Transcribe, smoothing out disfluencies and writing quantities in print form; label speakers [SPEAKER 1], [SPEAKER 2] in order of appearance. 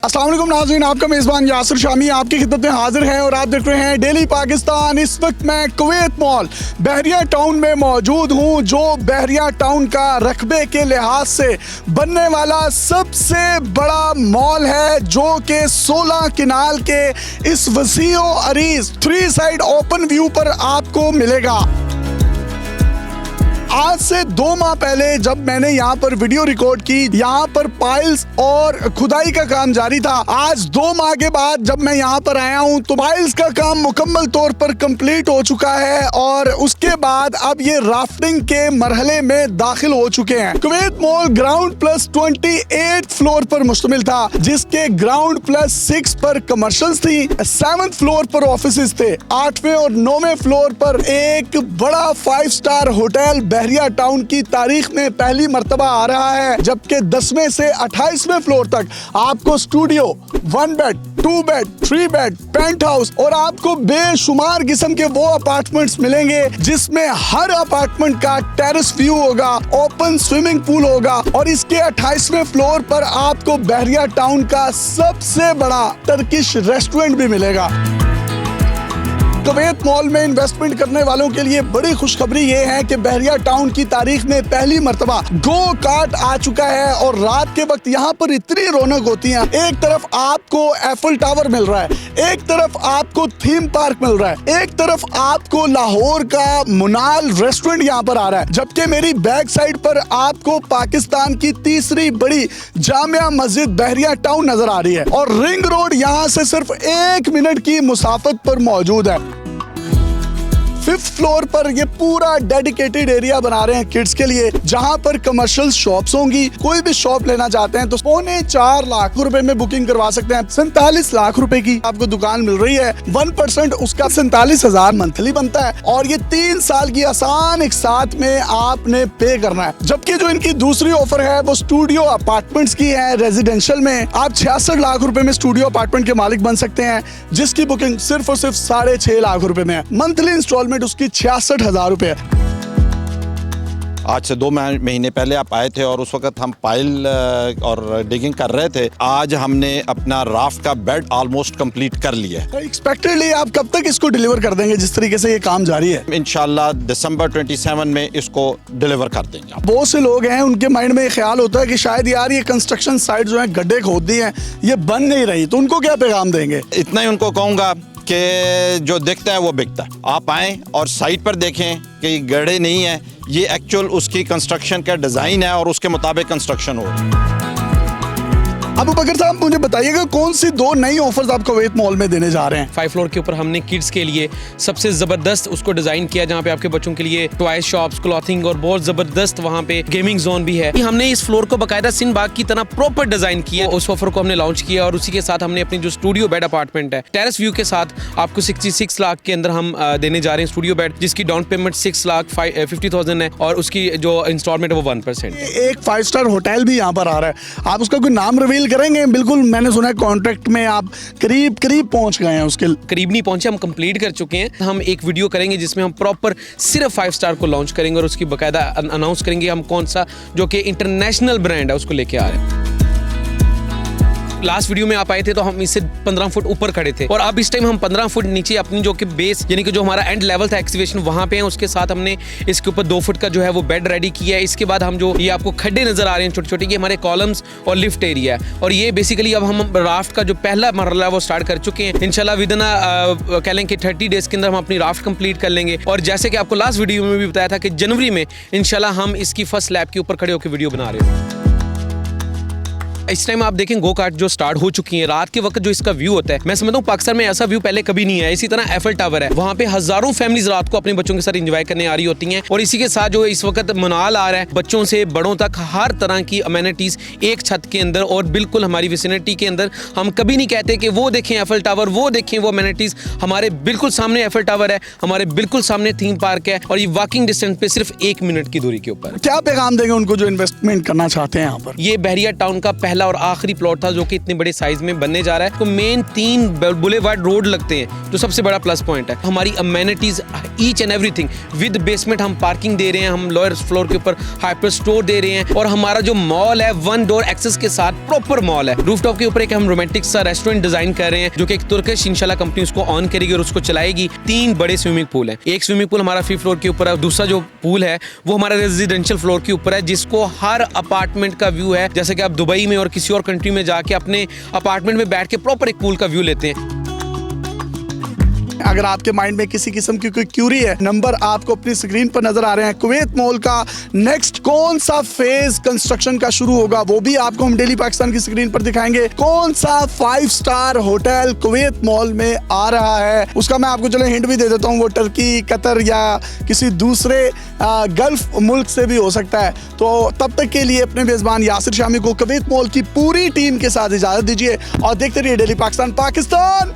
[SPEAKER 1] अस्सलाम वालेकुम नाज़रीन, आपका मेज़बान यासिर शामी आपकी खिदमत में हाजिर है और आप देख रहे हैं डेली पाकिस्तान। इस वक्त मैं कुवैत मॉल बहरिया टाउन में मौजूद हूं, जो बहरिया टाउन का रकबे के लिहाज से बनने वाला सबसे बड़ा मॉल है, जो कि 16 किनाल के इस वसीओ अरीज 3 साइड ओपन व्यू पर आपको मिलेगा। आज से 2 माह पहले जब मैंने यहाँ पर वीडियो रिकॉर्ड की, यहाँ पर पाइल्स और खुदाई का काम जारी था। आज 2 माह के बाद जब मैं यहाँ पर आया हूँ तो पाइल्स का काम मुकम्मल तौर पर कंप्लीट हो चुका है और उसके बाद अब ये राफ्टिंग के मरहले में दाखिल हो चुके हैं। Kuwait mall ground plus 28 floor पर मुश्तमिल था, जिसके ग्राउंड प्लस 6 पर कमर्शियल्स थी, 7th फ्लोर पर ऑफिसेज थे, 8वें और 9वें फ्लोर पर एक बड़ा 5 स्टार होटल बहरिया टाउन की तारीख में पहली मर्तबा आ रहा है, जबकि 10वें से 28वें फ्लोर तक आपको studio, 1 bed, 2 bed, 3 bed, penthouse और आपको बेशुमार किस्म के वो अपार्टमेंट्स मिलेंगे जिसमें हर अपार्टमेंट का टेरेस व्यू होगा, ओपन स्विमिंग पूल होगा और इसके 28वें फ्लोर पर आपको बहरिया टाउन का सबसे बड़ा टर्किश रेस्टोरेंट भी मिलेगा। कुवैत मॉल में इन्वेस्टमेंट करने वालों के लिए बड़ी खुशखबरी ये है कि बहरिया टाउन की तारीख में पहली मर्तबा गो कार्ट आ चुका है और रात के वक्त यहाँ पर इतनी रौनक होती है। एक तरफ आपको एफल टावर मिल रहा है, एक तरफ आपको थीम पार्क मिल रहा है, एक तरफ आपको लाहौर का मुनाल रेस्टोरेंट यहाँ पर आ रहा है, जबकि मेरी बैक साइड पर आपको पाकिस्तान की तीसरी बड़ी जामिया मस्जिद बहरिया टाउन नजर आ रही है और रिंग रोड यहाँ से सिर्फ 1 मिनट की मुसाफत पर मौजूद है। 5th फ्लोर पर ये पूरा डेडिकेटेड एरिया बना रहे हैं किड्स के लिए, जहां पर कमर्शियल शॉप्स होंगी। कोई भी शॉप लेना चाहते हैं तो 4.25 लाख रुपए में बुकिंग करवा सकते हैं। 47 लाख रुपए की आपको दुकान मिल रही है, 1% उसका 47,000 मंथली बनता है और ये 3 साल की आसान एक साथ में आपने पे करना है। जबकि जो इनकी दूसरी ऑफर है वो स्टूडियो अपार्टमेंट्स की है। रेजिडेंशियल में आप 66 लाख रुपए में स्टूडियो अपार्टमेंट के मालिक बन सकते हैं, जिसकी बुकिंग सिर्फ और सिर्फ 6.5 लाख रुपए में है। मंथली इंस्टॉलमेंट उसकी 66,000 रुपए।
[SPEAKER 2] आज से 2 महीने पहले आप आए थे और उस वक्त हम पाइल और डिगिंग कर रहे थे। आज हमने अपना राफ्ट का बेड ऑलमोस्ट कंप्लीट कर लिया है।
[SPEAKER 1] एक्सपेक्टेडली आप कब तक इसको डिलीवर कर देंगे, जिस तरीके से ये काम जारी है?
[SPEAKER 2] इंशाल्लाह दिसंबर 27 में इसको डिलीवर कर देंगे।
[SPEAKER 1] बहुत से लोग हैं, उनके माइंड में ख्याल होता है कि शायद यार ये कंस्ट्रक्शन साइट जो है गड्ढे खोद दिए हैं, ये बन नहीं रही, तो उनको क्या पैगाम देंगे?
[SPEAKER 2] इतना ही उनको कहूँगा कि जो दिखता है वो बिकता है। आप आएँ और साइट पर देखें कि गड्ढे नहीं है, ये एक्चुअल उसकी कंस्ट्रक्शन का डिज़ाइन है और उसके मुताबिक कंस्ट्रक्शन हो रही है।
[SPEAKER 1] अबू बकर साहब, मुझे बताइएगा कौन सी 2 नई ऑफर्स आप कुवैत मॉल में देने जा रहे हैं?
[SPEAKER 3] 5 फ्लोर के ऊपर हमने किड्स के लिए सबसे जबरदस्त उसको डिजाइन किया, जहाँ पे आपके बच्चों के लिए टॉय शॉप्स, क्लॉथिंग और बहुत जबरदस्त वहाँ पे गेमिंग जोन भी है। हमने इस फ्लोर को बाकायदा सिंध बाग की तरह प्रॉपर डिजाइन किया। उस ऑफर को हमने लॉन्च किया और उसी के साथ हमने अपनी जो स्टूडियो बेड अपार्टमेंट है टेरेस व्यू के साथ आपको 66 लाख के अंदर हम देने जा रहे हैं स्टूडियो बेड, जिसकी डाउन पेमेंट 6,50,000 है और उसकी जो इंस्टॉलमेंट है वो 1%।
[SPEAKER 1] एक 5 स्टार होटल भी यहाँ पर आ रहा है, आप उसका कोई नाम रिवील करेंगे? बिल्कुल, मैंने सुना है कॉन्ट्रैक्ट में आप करीब पहुंच गए हैं। उसके
[SPEAKER 3] करीब नहीं पहुंचे, हम कंप्लीट कर चुके हैं। हम एक वीडियो करेंगे जिसमें हम प्रॉपर सिर्फ 5 स्टार को लॉन्च करेंगे और उसकी बाकायदा अनाउंस करेंगे हम कौन सा जो कि इंटरनेशनल ब्रांड है उसको लेके आ रहे हैं। लास्ट वीडियो में आप आए थे तो हम इससे 15 फुट ऊपर खड़े थे और अब इस टाइम हम 15 फुट नीचे अपनी जो कि बेस यानी कि जो हमारा एंड लेवल था एक्सीवेशन वहां पे है, उसके साथ हमने इसके ऊपर 2 फुट का जो है वो बेड रेडी किया है। इसके बाद हम जो ये आपको खड्डे नजर आ रहे हैं छोटे छोटे, ये हमारे कॉलम्स और लिफ्ट एरिया है और ये बेसिकली अब हम राफ्ट का जो पहला मरहला वो स्टार्ट कर चुके हैं। इंशाल्लाह विद इन कह लें कि 30 डेज के अंदर हम अपनी राफ्ट कंप्लीट कर लेंगे और जैसे कि आपको लास्ट वीडियो में भी बताया था कि जनवरी में इंशाल्लाह हम इसकी फर्स्ट स्लैब के ऊपर खड़े होकर वीडियो बना रहे हैं। इस टाइम आप देखें गो कार्ट जो स्टार्ट हो चुकी है। रात के वक्त जो इसका व्यू होता है, मैं समझता हूँ पाकिस्तान में ऐसा व्यू पहले कभी नहीं है। इसी तरह एफल टावर है, वहाँ पे हजारों फैमिलीज रात को अपने बच्चों के साथ एंजॉय करने आ रही होती हैं और इसी के साथ जो इस वक्त मुनाल आ रहा है, बच्चों से बड़ों तक हर तरह की अमेनिटीज एक छत के अंदर और बिल्कुल हमारी विसिनिटी के अंदर। हम कभी नहीं कहते कि वो देखें एफल टावर, वो देखें वो अमेनिटीज। हमारे बिल्कुल सामने एफल टावर है, हमारे बिल्कुल सामने थीम पार्क है और ये वॉकिंग डिस्टेंस पे सिर्फ 1 मिनट की दूरी के ऊपर।
[SPEAKER 1] क्या पैगाम देंगे उनको जो इन्वेस्टमेंट करना चाहते हैं यहाँ पर?
[SPEAKER 3] ये बहरिया टाउन का पहला पहला और आखिरी प्लॉट था जो कि इतने बड़े साइज में बनने जा रहा है। तो मेन 3 बुलेवार्ड रोड लगते हैं जो सबसे बड़ा प्लस पॉइंट है। हमारी amenities each and everything with basement, हम पार्किंग दे रहे हैं, हम लोअर फ्लोर के ऊपर हाइपर स्टोर दे रहे हैं और हमारा जो मॉल है 1 डोर एक्सेस के साथ प्रॉपर मॉल है। रूफटॉप के ऊपर एक हम रोमांटिक सा रेस्टोरेंट डिजाइन कर रहे हैं जो कि एक तुर्किश इंशाल्लाह कंपनी उसको ऑन करेगी और उसको चलाएगी। 3 बड़े स्विमिंग पूल हैं। एक स्विमिंग पूल हमारा 5th फ्लोर के ऊपर है, दूसरा जो पूल है वो हमारा रेजिडेंशियल फ्लोर के ऊपर है जिसको हर अपार्टमेंट का व्यू है। जैसे कि आप दुबई में और किसी और कंट्री में जाके अपने अपार्टमेंट में बैठ के प्रॉपर एक पूल का व्यू लेते हैं।
[SPEAKER 1] अगर आपके माइंड में किसी किस्म की कोई क्यूरी है, नंबर आपको अपनी स्क्रीन पर नजर आ रहे हैं। कुवैत मॉल का नेक्स्ट कौन सा फेज कंस्ट्रक्शन का शुरू होगा वो भी आपको हम डेली पाकिस्तान की स्क्रीन पर दिखाएंगे। कौन सा 5 स्टार होटल कुवैत मॉल में आ रहा है उसका मैं आपको चलो हिंट भी दे देता हूँ। वो टर्की, कतर या किसी दूसरे गल्फ मुल्क से भी हो सकता है। तो तब तक के लिए अपने मेजबान यासिर शामी को कुवैत मॉल की पूरी टीम के साथ इजाजत दीजिए और देखते रहिए डेली पाकिस्तान।